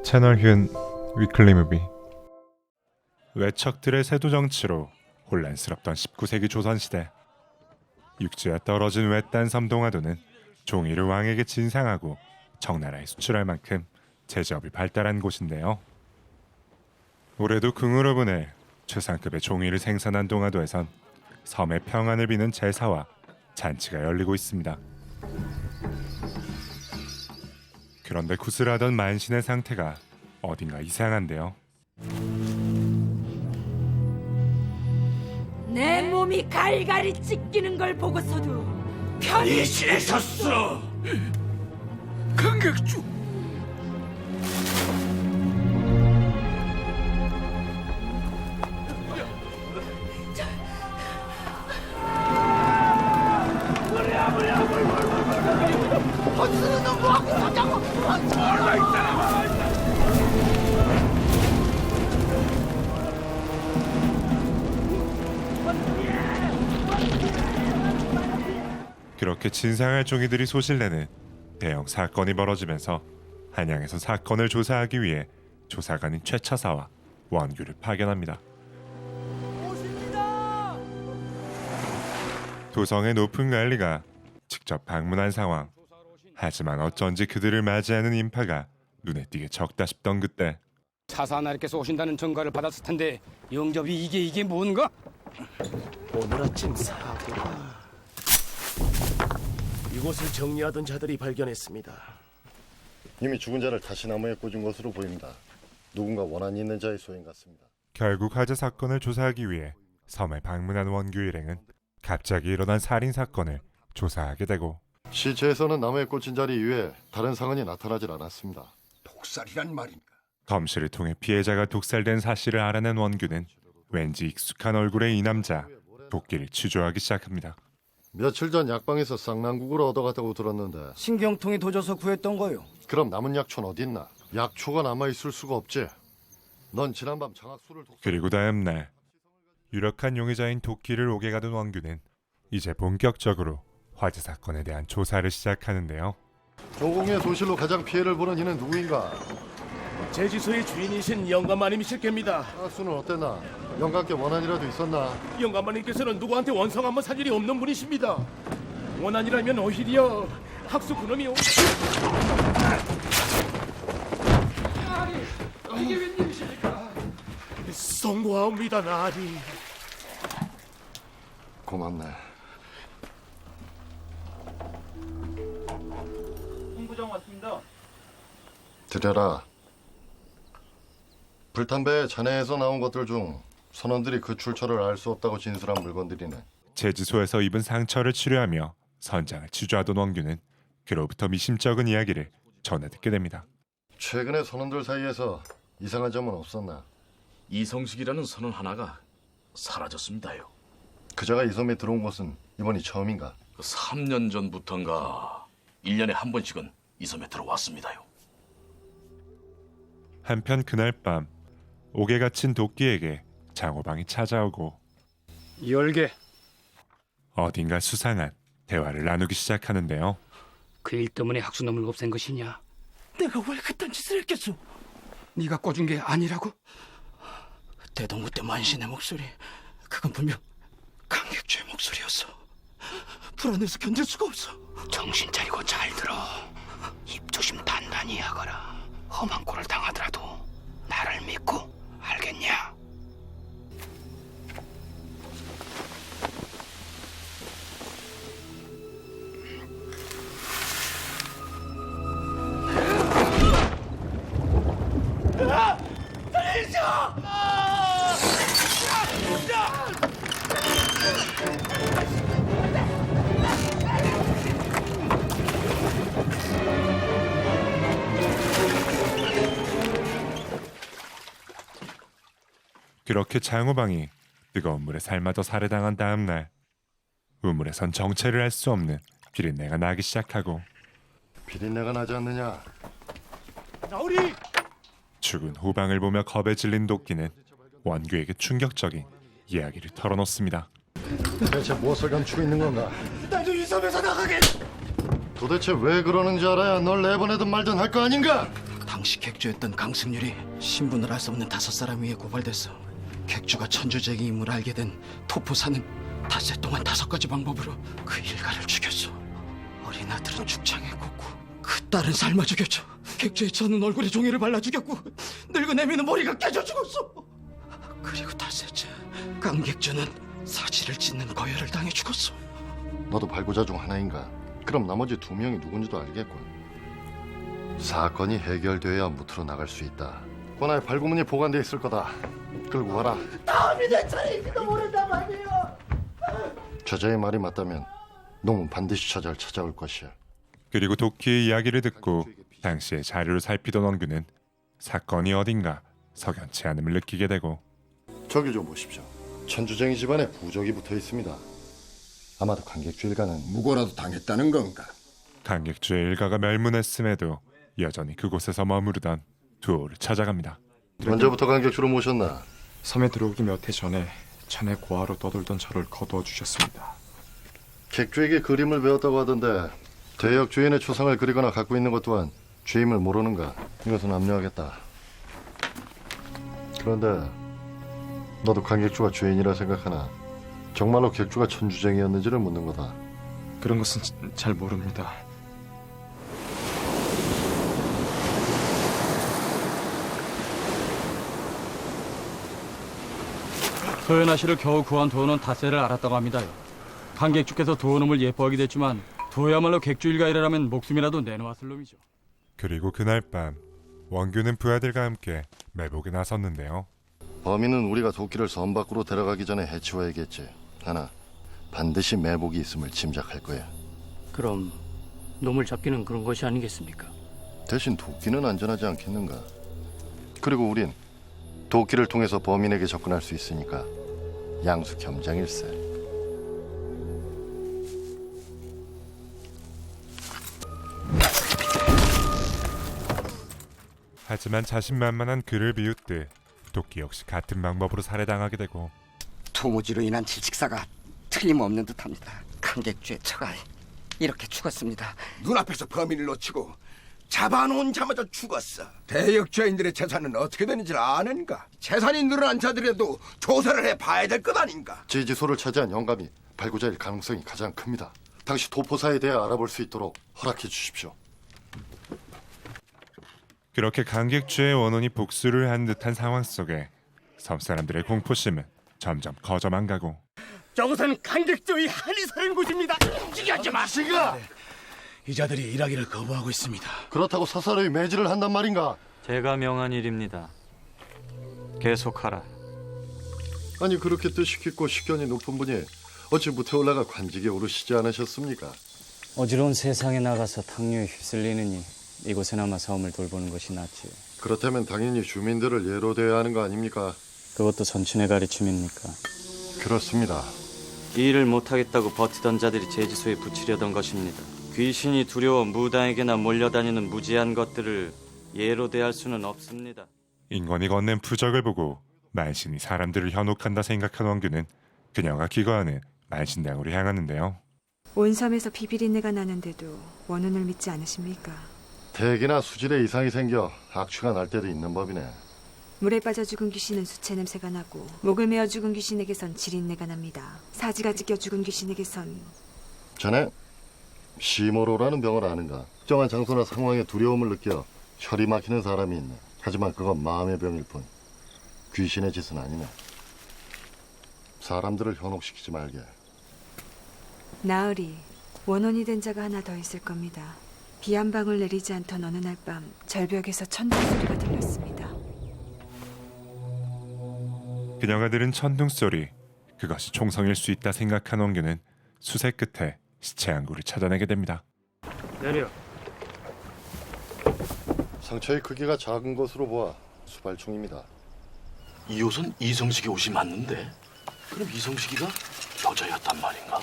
채널 휴은 위클리 무비. 외척들의 세도 정치로 혼란스럽던 19세기 조선시대, 육지에 떨어진 외딴 섬 동아도는 종이를 왕에게 진상하고 청나라에 수출할 만큼 제조업이 발달한 곳인데요. 올해도 궁으로 보낼 최상급의 종이를 생산한 동아도에선 섬의 평안을 비는 제사와 잔치가 열리고 있습니다. 그런데 구슬하던 만신의 상태가 어딘가 이상한데요. 내 몸이 갈갈이 찢기는 걸 보고서도 편히 지내셨어. 강객주. 그렇게 진상할 종이들이 소실내는 대형 사건이 벌어지면서 한양에서 사건을 조사하기 위해 조사관인 최처사와 원규를 파견합니다. 도성의 높은 관리가 직접 방문한 상황. 하지만 어쩐지 그들을 맞이하는 인파가 눈에 띄게 적다 싶던 그때, 차사나리께서 오신다는 전가를 받았을 텐데 영접이 이게 뭔가? 오늘 아침 사고가 이곳을 정리하던 자들이 발견했습니다. 이미 죽은 자를 다시 나무에 꽂은 것으로 보입니다. 누군가 원한이 있는 자의 소행 같습니다. 결국 화재 사건을 조사하기 위해 섬에 방문한 원규 일행은 갑자기 일어난 살인 사건을 조사하게 되고, 시체에서는 나무에 꽂힌 자리 이외에 다른 상흔이 나타나질 않았습니다. 독살이란 말인가? 검시를 통해 피해자가 독살된 사실을 알아낸 원규는 왠지 익숙한 얼굴의 이 남자 도끼를 추조하기 시작합니다. 며칠 전 약방에서 쌍난국을 얻어갔다고 들었는데, 신경통이 도져서 구했던 거요. 그럼 남은 약초는 어딨나? 약초가 남아있을 수가 없지. 넌 지난밤 장학수를 그리고 다음 날 유력한 용의자인 도끼를 옥에 가둔 원규는 이제 본격적으로 화재 사건에 대한 조사를 시작하는데요. 조공의 소실로 가장 피해를 보는 이는 누구인가? 제지소의 주인이신 영감마님이실 겁니다. 장학수는 어땠나? 영감께 원한이라도 있었나? 영감마님께서는 누구한테 원성 한번 살 일이 없는 분이십니다. 원한이라면 오히려 학수 그놈이 이게 웬일이십니까? 송구하옵니다, 나리. 고맙네. 홍부장 왔습니다. 들여라. 불탄배에 잔해에서 나온 것들 중 선원들이 그 출처를 알 수 없다고 진술한 물건들이네. 제지소에서 입은 상처를 치료하며 선장을 취조하던 원규는 그로부터 미심쩍은 이야기를 전해 듣게 됩니다. 최근에 선원들 사이에서 이상한 점은 없었나? 이성식이라는 선원 하나가 사라졌습니다요. 그자가 이 섬에 들어온 것은 이번이 처음인가? 3년 전부터인가 1년에 한 번씩은 이 섬에 들어왔습니다요. 한편 그날 밤 옥에 갇힌 도끼에게 장호방이 찾아오고 열개. 어딘가 수상한 대화를 나누기 시작하는데요. 그 일 때문에 학수놈을 없앤 것이냐? 내가 왜 그딴 짓을 했겠소? 네가 꿔준 게 아니라고? 대동구 때 만신의 목소리, 그건 분명 강객주의 목소리였어. 불안해서 견딜 수가 없어. 정신 차리고 잘 들어. 입 조심 단단히 하거라. 험한 꼴을 당하더라도 나를 믿고 알겠냐? 그렇게 장호방이 뜨거운 물에 삶아져 살해당한 다음 날, 우물에선 정체를 알 수 없는 비린내가 나기 시작하고, 비린내가 나지 않느냐? 나으리! 죽은 호방을 보며 겁에 질린 도끼는 원규에게 충격적인 이야기를 털어놓습니다. 대체 무엇을 감추고 있는 건가? 나도 이 섬에서 나가게! 도대체 왜 그러는지 알아야 널 내보내든 말든 할 거 아닌가? 당시 객주였던 강승률이 신분을 알 수 없는 5사람 위에 고발돼서 객주가 천주쟁이임을 알게 된 토포사는 닷새 동안 5가지 방법으로 그 일가를 죽였어. 어린 아들은 죽창에 꽂고 그 딸은 삶아 죽였죠. 객주의 젖은 얼굴에 종이를 발라 죽였고 늙은 애미는 머리가 깨져 죽었어. 그리고 닷새째 강객주는 사지를 찢는 거열을 당해 죽었어. 너도 발고자 중 하나인가? 그럼 나머지 2명이 누군지도 알겠군. 사건이 해결돼야 무트로 나갈 수 있다. 권하의 발구문이 보관돼 있을 거다. 끌고 가라. 다음이 내 차례일지도 모른단 말이에요. 저자의 말이 맞다면 놈은 반드시 저자를 찾아올 것이야. 그리고 도끼의 이야기를 듣고 당시의 자료를 살피던 원규는 사건이 어딘가 석연치 않음을 느끼게 되고 저기 좀 보십시오. 천주쟁이 집안에 부적이 붙어 있습니다. 아마도 강객주 일가는 무고라도 당했다는 건가? 강객주의 일가가 멸문했음에도 여전히 그곳에서 머무르던 두오를 찾아갑니다. 언제부터 강객주로 모셨나? 섬에 들어오기 몇 해 전에 자네 고아로 떠돌던 저를 거두어 주셨습니다. 객주에게 그림을 배웠다고 하던데 대역 주인의 초상을 그리거나 갖고 있는 것 또한 주임을 모르는가? 이것은 압류하겠다. 그런데 너도 강객주가 주인이라 생각하나? 정말로 객주가 천주쟁이였는지를 묻는 거다. 그런 것은 잘 모릅니다. 소연아 씨를 겨우 구한 도원은 닷새를 알았다고 합니다요. 강객주께서 도원음을 예뻐하기도 했지만 도야말로 객주 일가이라면 목숨이라도 내놓았을 놈이죠. 그리고 그날 밤 원규는 부하들과 함께 매복에 나섰는데요. 범인은 우리가 도끼를 섬 밖으로 데려가기 전에 해치워야겠지. 하나, 반드시 매복이 있음을 짐작할 거야. 그럼 놈을 잡기는 그런 것이 아니겠습니까? 대신 도끼는 안전하지 않겠는가? 그리고 우린 도끼를 통해서 범인에게 접근할 수 있으니까 양수 겸장일세. 하지만 자신만만한 그를 비웃듯 도끼 역시 같은 방법으로 살해당하게 되고 투무지로 인한 질식사가 틀림없는 듯합니다. 강객주의 처가 이렇게 죽었습니다. 눈앞에서 범인을 놓치고 잡아놓은 자마저 죽었어. 대역죄인들의 재산은 어떻게 되는지 아는가? 재산이 늘어난 자들에도 조사를 해봐야 될 것 아닌가? 지지소를 차지한 영감이 발고자일 가능성이 가장 큽니다. 당시 도포사에 대해 알아볼 수 있도록 허락해 주십시오. 그렇게 강객주의 원혼이 복수를 한 듯한 상황 속에 섬 사람들의 공포심은 점점 커져만 가고 저곳은 강객주의 한의사는 곳입니다. 움직이지 마시가! 이 자들이 일하기를 거부하고 있습니다. 그렇다고 사사로이 매질을 한단 말인가? 제가 명한 일입니다. 계속하라. 아니 그렇게 뜻이 깊고 식견이 높은 분이 어찌 무태 올라가 관직에 오르시지 않으셨습니까? 어지러운 세상에 나가서 탕류에 휩쓸리느니 이곳에나마 섬을 돌보는 것이 낫지요. 그렇다면 당연히 주민들을 예로 대해야 하는 거 아닙니까? 그것도 선춘의 가르침입니까? 그렇습니다. 이 일을 못하겠다고 버티던 자들이 제지소에 붙이려던 것입니다. 귀신이 두려워 무당에게나 몰려다니는 무지한 것들을 예로 대할 수는 없습니다. 인권이 건넨 부적을 보고 만신이 사람들을 현혹한다 생각한 원규는 그녀가 기거하는 만신당으로 향하는데요. 온 섬에서 비비린내가 나는데도 원혼을 믿지 않으십니까? 대기나 수질에 이상이 생겨 악취가 날 때도 있는 법이네. 물에 빠져 죽은 귀신은 수채 냄새가 나고 목을 메어 죽은 귀신에게선 지린내가 납니다. 사지가 찢겨 죽은 귀신에게선 자네 시모로라는 병을 아는가? 특정한 장소나 상황에 두려움을 느껴 혈이 막히는 사람이 있네. 하지만 그건 마음의 병일 뿐 귀신의 짓은 아니네. 사람들을 현혹시키지 말게. 나으리 원혼이 된 자가 하나 더 있을 겁니다. 비 한 방울 내리지 않던 어느 날 밤 절벽에서 천둥 소리가 들렸습니다. 그녀가 들은 천둥 소리, 그것이 총성일 수 있다 생각한 원규는 수색 끝에 시체 한 구를 찾아내게 됩니다. 내려. 상처의 크기가 작은 것으로 보아 수발총입니다. 이 옷은 이성식의 옷이 맞는데? 그럼 이성식이가 여자였단 말인가?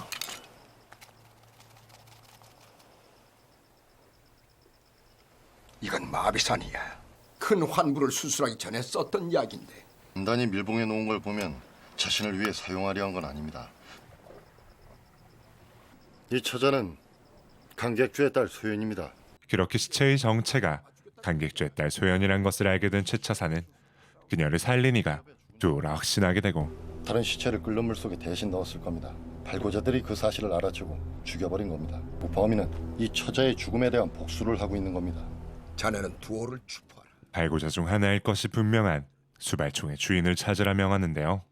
이건 마비산이야. 큰 환부를 수술하기 전에 썼던 약인데. 단단히 밀봉해 놓은 걸 보면 자신을 위해 사용하려 한 건 아닙니다. 이 처자는 강객주의 딸 소연입니다. 그렇게 시체의 정체가 강객주의 딸 소연이란 것을 알게 된 최차사는 그녀를 살린 이가 두오라 확신하게 되고 다른 시체를 끓는 물 속에 대신 넣었을 겁니다. 발고자들이 그 사실을 알아채고 죽여버린 겁니다. 범인은 이 처자의 죽음에 대한 복수를 하고 있는 겁니다. 자네는 두오를 추포하라. 발고자 중 하나일 것이 분명한 수발총의 주인을 찾으라 명하는데요.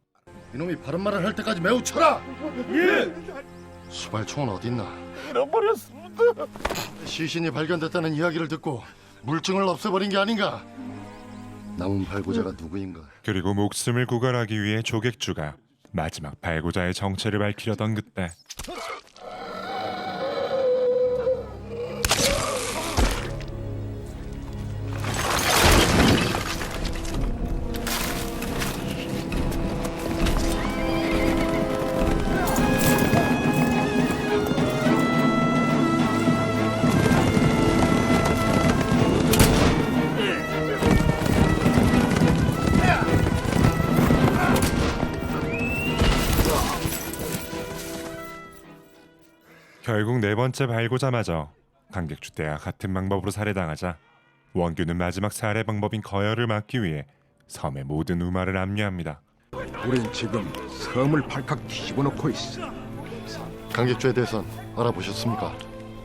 이놈이 바른 말을 할 때까지 매우 쳐라! 예! 수발총은 어디 있나? 잃어버렸습니다. 시신이 발견됐다는 이야기를 듣고 물증을 없애버린 게 아닌가? 남은 발고자가 누구인가? 그리고 목숨을 구걸하기 위해 조객주가 마지막 발고자의 정체를 밝히려던 그때 결국 네 번째 발고자마저 강객주 때와 같은 방법으로 살해당하자 원규는 마지막 살해 방법인 거열을 막기 위해 섬의 모든 우마를 압류합니다. 우린 지금 섬을 발칵 뒤집어 놓고 있어. 강객주에 대해선 알아보셨습니까?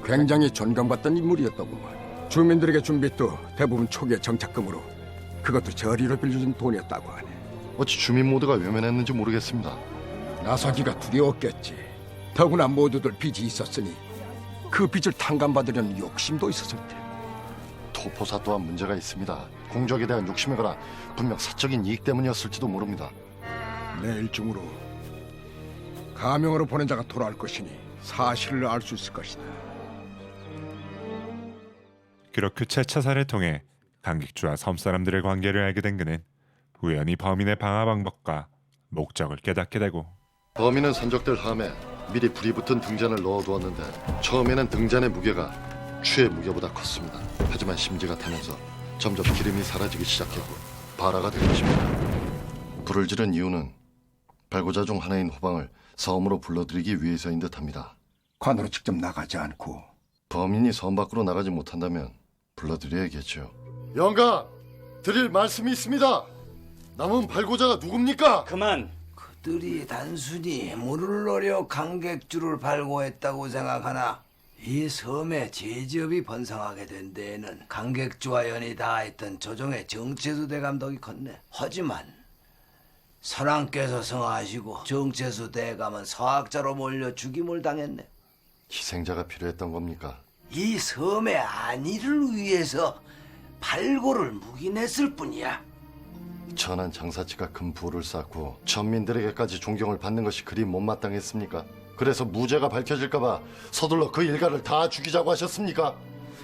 굉장히 존경받던 인물이었더구만. 주민들에게 준 빚도 대부분 초기의 정착금으로, 그것도 저리로 빌려준 돈이었다고 하네. 어찌 주민 모두가 외면했는지 모르겠습니다. 나서기가 두려웠겠지. 더구나 모두들 빚이 있었으니 그 빚을 탕감받으려는 욕심도 있었을 테. 토포사 또한 문제가 있습니다. 공적에 대한 욕심이거나 분명 사적인 이익 때문이었을지도 모릅니다. 내일 중으로 가명으로 보낸 자가 돌아올 것이니 사실을 알 수 있을 것이다. 그렇게 채차사를 통해 강객주와 섬사람들의 관계를 알게 된 그는 우연히 범인의 방화 방법과 목적을 깨닫게 되고 범인은 선적들 함에 미리 불이 붙은 등잔을 넣어두었는데 처음에는 등잔의 무게가 추의 무게보다 컸습니다. 하지만 심지가 타면서 점점 기름이 사라지기 시작했고 발화가 된 것입니다. 불을 지른 이유는 발고자 중 하나인 호방을 섬으로 불러들이기 위해서인 듯합니다. 관으로 직접 나가지 않고 범인이 섬 밖으로 나가지 못한다면 불러들여야겠죠. 영감! 드릴 말씀이 있습니다. 남은 발고자가 누굽니까? 그만! 그들이 단순히 물을 노려 강객주를 발고했다고 생각하나 이 섬에 제지업이 번성하게 된 데에는 강객주와 연이 닿아있던 조정의 정체수 대감독이 컸네. 하지만 선왕께서 성하시고 정체수 대감은 서학자로 몰려 죽임을 당했네. 희생자가 필요했던 겁니까? 이 섬의 안위를 위해서 발고를 묵인했을 뿐이야. 천한 장사치가 큰 부를 쌓고 천민들에게까지 존경을 받는 것이 그리 못마땅했습니까? 그래서 무죄가 밝혀질까봐 서둘러 그 일가를 다 죽이자고 하셨습니까?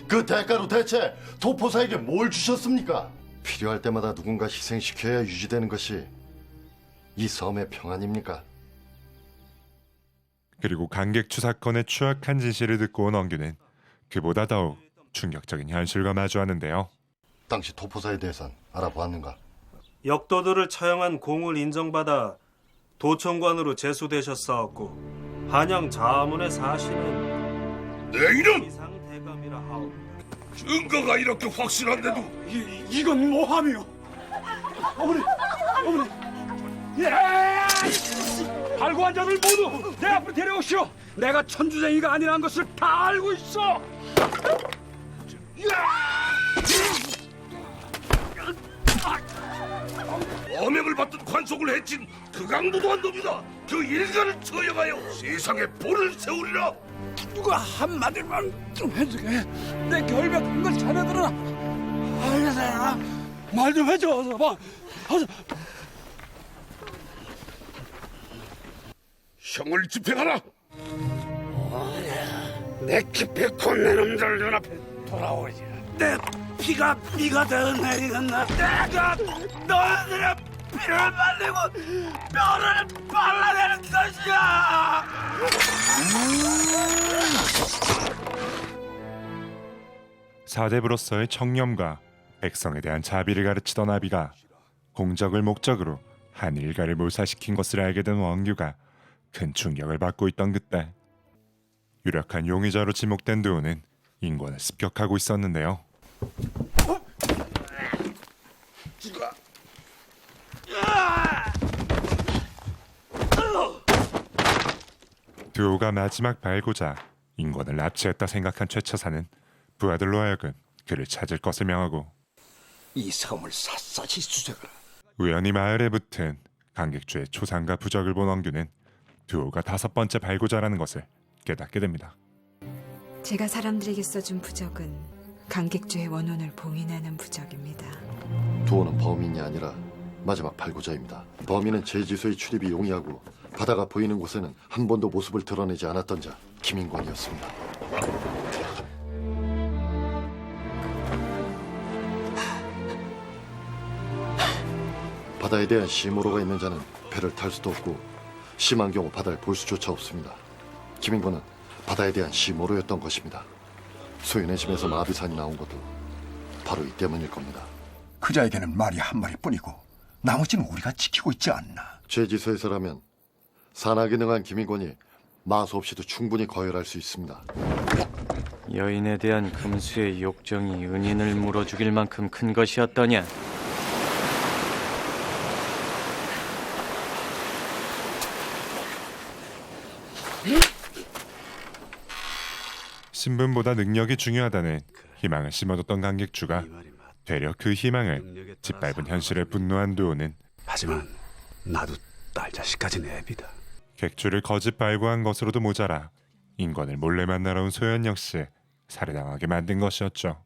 그 대가로 대체 도포사에게 뭘 주셨습니까? 필요할 때마다 누군가 희생시켜야 유지되는 것이 이 섬의 평안입니까? 그리고 강객추 사건의 추악한 진실을 듣고 온 원규는 그보다 더욱 충격적인 현실과 마주하는데요. 당시 도포사에 대해선 알아보았는가? 역도들을 처형한 공을 인정받아 도청관으로 제수되셨사옵고 한양 자문의 사신은 내 이름! 이상 대감이라 하오. 증거가 이렇게 확실한데도 이건 모함이요. 어머니. 발고한 자들 모두 내 앞으로 데려오시오. 내가 천주쟁이가 아니라는 것을 다 알고 있어. 어명을 받던 관속을 해친 그 강도도한 놈이다. 그 일가를 처형하여 세상에 볼을 세우리라. 누가 한마디만 좀 해주게. 내 결백한 걸 자네들은 알겠어. 말 좀 해줘. 어서 봐. 어서. 형을 집행하라. 내 기필코 내 놈들 눈앞에 돌아오지. 내 피가 네가 되는 내리겠나. 내가 너희들의 피를 말리고 뼈를 발라내는 것이야. 사대부로서의 청렴과 백성에 대한 자비를 가르치던 아비가 공적을 목적으로 한 일가를 몰살시킨 것을 알게 된 원규가 큰 충격을 받고 있던 그때 유력한 용의자로 지목된 두오는 인권을 습격하고 있었는데요. 죽어. 두오가 마지막 발고자 인권을 납치했다 생각한 최처사는 부하들로 하여금 그를 찾을 것을 명하고 이 섬을 샅샅이 수색하라. 우연히 마을에 붙은 강객주의 초상과 부적을 본 원규는 두오가 5번째 발고자라는 것을 깨닫게 됩니다. 제가 사람들에게 써준 부적은 강객주의 원혼을 봉인하는 부적입니다. 두오는 범인이 아니라 마지막 발고자입니다. 범인은 제지소의 출입이 용이하고 바다가 보이는 곳에는 한 번도 모습을 드러내지 않았던 자 김인권이었습니다. 바다에 대한 시모로가 있는 자는 배를 탈 수도 없고 심한 경우 바다를 볼 수조차 없습니다. 김인권은 바다에 대한 시모로였던 것입니다. 소윤의 집에서 마비산이 나온 것도 바로 이 때문일 겁니다. 그자에게는 말이 한 마리뿐이고 나머지는 우리가 지키고 있지 않나. 제지소에서라면 산악에 능한 김인권이 마수 없이도 충분히 거열할 수 있습니다. 여인에 대한 금수의 욕정이 은인을 물어 죽일 만큼 큰 것이었더냐? 신분보다 능력이 중요하다는 희망을 심어뒀던 강객주가 되려 그 희망을 짓밟은 현실에 분노한 두오는 하지만 나도 딸 자식까지 내비다. 객주를 거짓 발부한 것으로도 모자라 인권을 몰래 만나러 온 소연 역시 살해당하게 만든 것이었죠.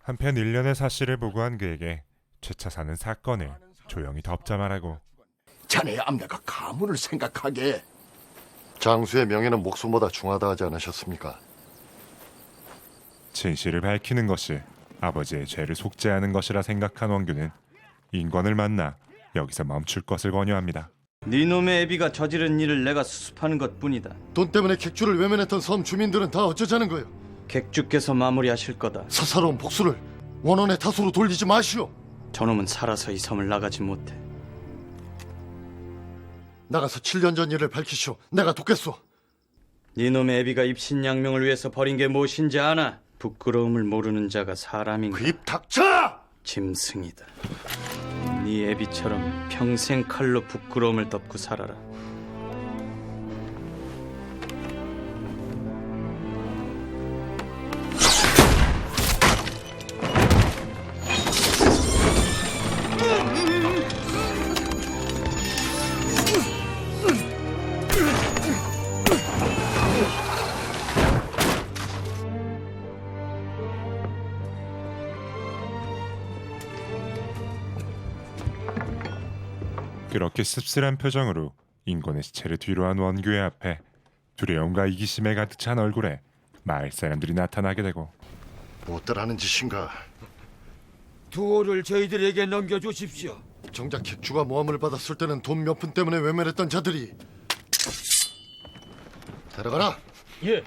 한편 일련의 사실을 보고한 그에게 최차사는 사건을 조용히 덮자 말하고 자네의 암내가 가문을 생각하게. 장수의 명예는 목숨보다 중하다 하지 않으셨습니까? 진실을 밝히는 것이 아버지의 죄를 속죄하는 것이라 생각한 원규는 인권을 만나 여기서 멈출 것을 권유합니다. 네 놈의 애비가 저지른 일을 내가 수습하는 것뿐이다. 돈 때문에 객주를 외면했던 섬 주민들은 다 어쩌자는 거예요? 객주께서 마무리하실 거다. 사사로운 복수를 원혼의 탓으로 돌리지 마시오. 저놈은 살아서 이 섬을 나가지 못해. 나가서 7년 전 일을 밝히시오. 내가 돕겠소. 네 놈의 애비가 입신양명을 위해서 버린 게 무엇인지 아나? 부끄러움을 모르는 자가 사람인가? 그 입 닥쳐! 짐승이다. 네 애비처럼 평생 칼로 부끄러움을 덮고 살아라. 그렇게 씁쓸한 표정으로 인권의 시체를 뒤로한 원규의 앞에 두려움과 이기심에 가득 찬 얼굴에 마을 사람들이 나타나게 되고 무엇들 하는 짓인가? 두오를 저희들에게 넘겨주십시오. 정작 객주가 모함을 받았을 때는 돈 몇 푼 때문에 외면했던 자들이 데려가라. 예.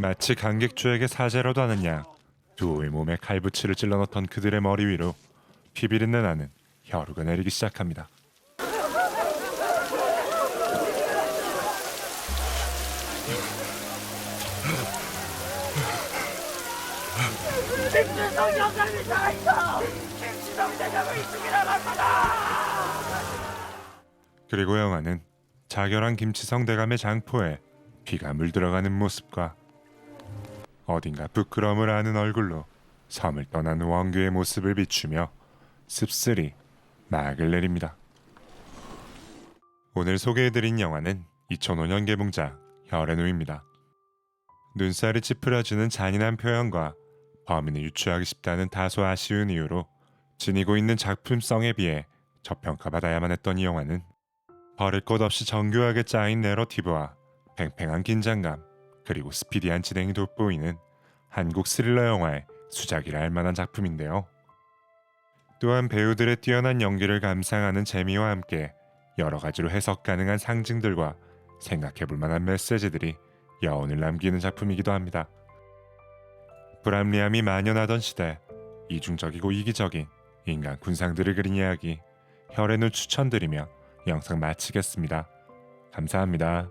마치 강객주에게 사죄라도 하느냐 두오의 몸에 칼붙이를 찔러 넣던 그들의 머리 위로 피비린내 나는 혈우가 내리기 시작합니다. 김치성 영감이 살아있어! 김치성 대장을 죽이라 말마다! 그리고 영화는 자결한 김치성 대감의 장포에 피가 물들어가는 모습과 어딘가 부끄러움을 아는 얼굴로 섬을 떠난 원규의 모습을 비추며 씁쓸히 막을 내립니다. 오늘 소개해드린 영화는 2005년 개봉작 혈의 노입니다. 눈살이 찌푸려지는 잔인한 표현과 범인을 유추하기 쉽다는 다소 아쉬운 이유로 지니고 있는 작품성에 비해 저평가받아야만 했던 이 영화는 버릴 것 없이 정교하게 짜인 내러티브와 팽팽한 긴장감 그리고 스피디한 진행이 돋보이는 한국 스릴러 영화의 수작이라 할 만한 작품인데요. 또한 배우들의 뛰어난 연기를 감상하는 재미와 함께 여러 가지로 해석 가능한 상징들과 생각해볼 만한 메시지들이 여운을 남기는 작품이기도 합니다. 불합리함이 만연하던 시대, 이중적이고 이기적인 인간 군상들을 그린 이야기 혈의 눈 추천드리며 영상 마치겠습니다. 감사합니다.